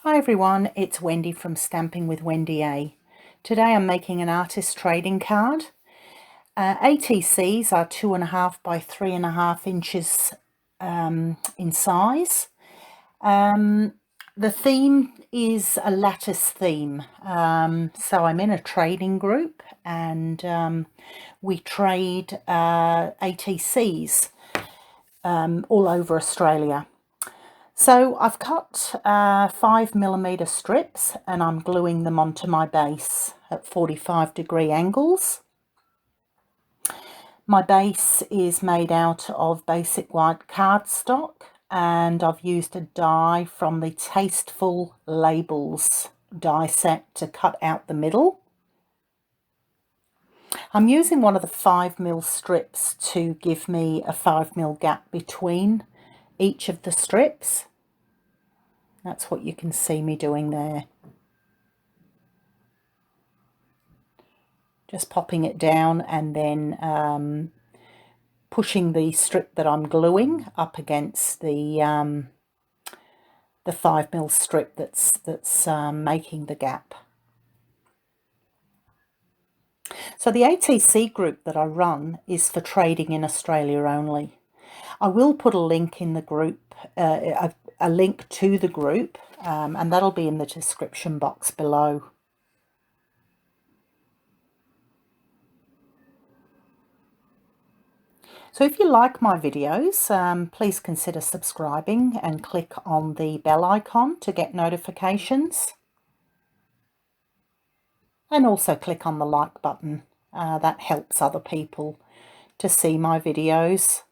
Hi everyone, it's Wendy from Stamping with Wendy A. Today I'm making an artist trading card. ATCs are 2.5 by 3.5 inches in size. The theme is a lattice theme. So I'm in a trading group and we trade ATCs all over Australia. So I've cut 5mm strips and I'm gluing them onto my base at 45-degree angles. My base is made out of basic white cardstock and I've used a die from the Tasteful Labels die set to cut out the middle. I'm using one of the 5mm strips to give me a 5mm gap between each of the strips. That's what you can see me doing there. Just popping it down and then pushing the strip that I'm gluing up against the 5mm strip that's making the gap. So the ATC group that I run is for trading in Australia only. I will put a link in the group, a link to the group, and that'll be in the description box below. So if you like my videos, please consider subscribing and click on the bell icon to get notifications. And also click on the like button. That helps other people to see my videos.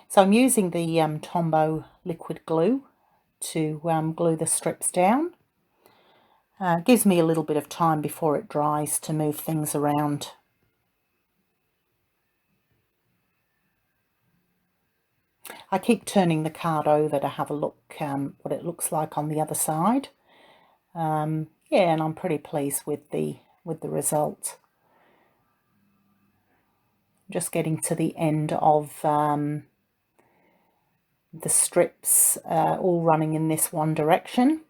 So I'm using the Tombow liquid glue to glue the strips down. It gives me a little bit of time before it dries to move things around. I keep turning the card over to have a look what it looks like on the other side. Yeah, and I'm pretty pleased with the result. Just getting to the end of the strips all running in this one direction.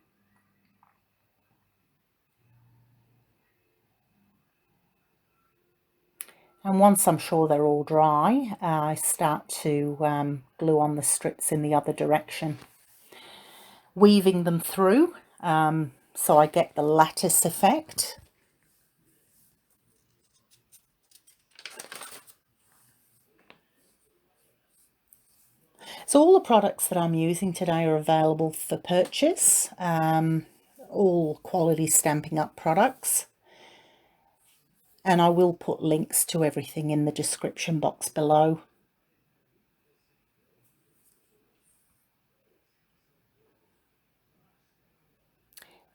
And once I'm sure they're all dry, I start to glue on the strips in the other direction, weaving them through so I get the lattice effect. So all the products that I'm using today are available for purchase, all quality Stampin' Up products. And I will put links to everything in the description box below.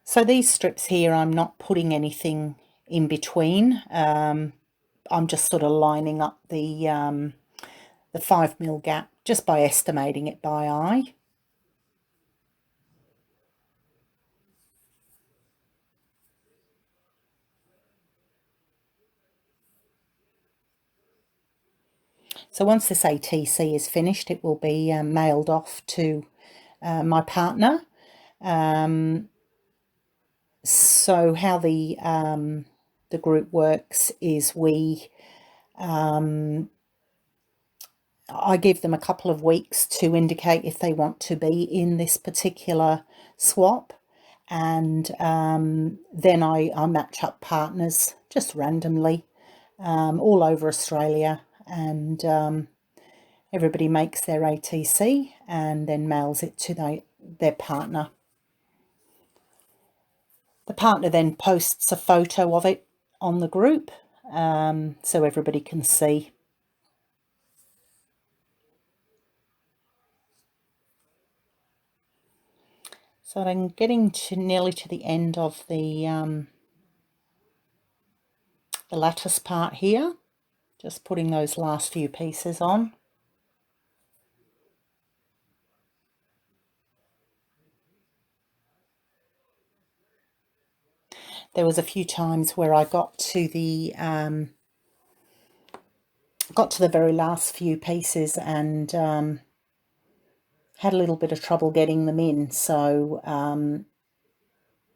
So these strips here, I'm not putting anything in between. I'm just sort of lining up the 5mm gap just by estimating it by eye. So once this ATC is finished, it will be mailed off to my partner. So how the group works is I give them a couple of weeks to indicate if they want to be in this particular swap, and then I match up partners just randomly all over Australia, and everybody makes their ATC and then mails it to their partner. The partner then posts a photo of it on the group so everybody can see. So I'm getting nearly to the end of the lattice part here, just putting those last few pieces on. There was a few times where I got to the got to the very last few pieces and had a little bit of trouble getting them in. So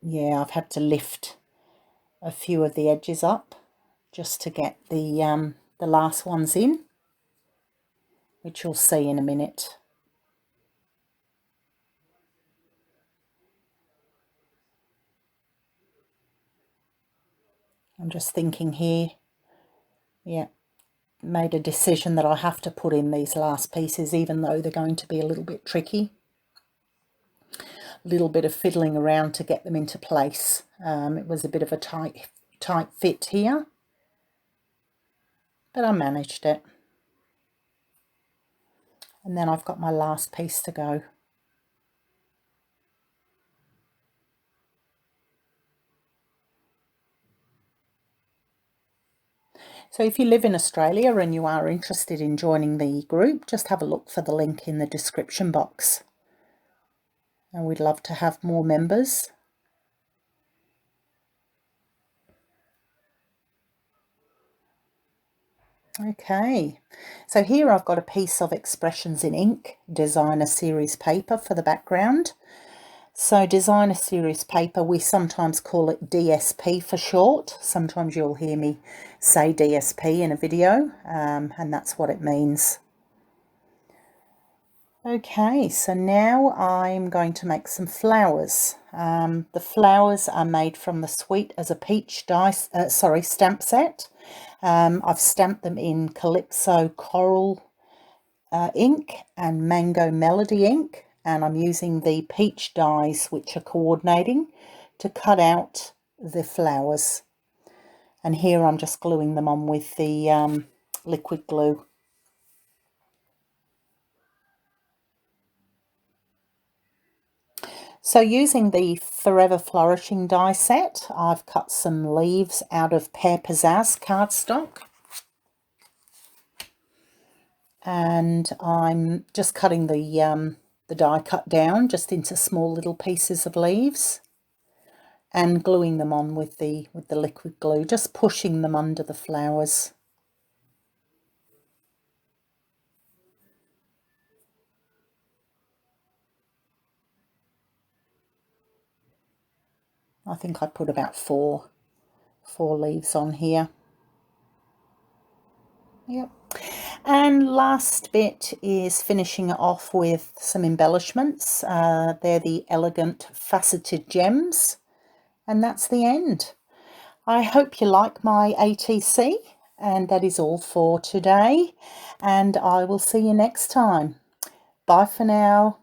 yeah, I've had to lift a few of the edges up just to get the last ones in, which you'll see in a minute. I'm just thinking here, yeah, made a decision that I have to put in these last pieces, even though they're going to be a little bit tricky. A little bit of fiddling around to get them into place. It was a bit of a tight fit here, but I managed it. And then I've got my last piece to go. So if you live in Australia and you are interested in joining the group, just have a look for the link in the description box. And we'd love to have more members. Okay, so here I've got a piece of Expressions in Ink Designer Series paper for the background. So Designer Series paper, we sometimes call it DSP for short. Sometimes you'll hear me say DSP in a video, and that's what it means. Okay, so now I'm going to make some flowers. The flowers are made from the Sweet as a Peach stamp set. I've stamped them in Calypso Coral ink and Mango Melody ink, and I'm using the peach dies, which are coordinating, to cut out the flowers. And here I'm just gluing them on with the liquid glue. So using the Forever Flourishing die set, I've cut some leaves out of Pear Pizzazz cardstock. And I'm just cutting the die cut down just into small little pieces of leaves and gluing them on with the liquid glue, just pushing them under the flowers. I think I put about four leaves on here. Yep. And last bit is finishing it off with some embellishments. They're the Elegant Faceted Gems, and that's the end. I hope you like my ATC, and that is all for today, and I will see you next time. Bye for now.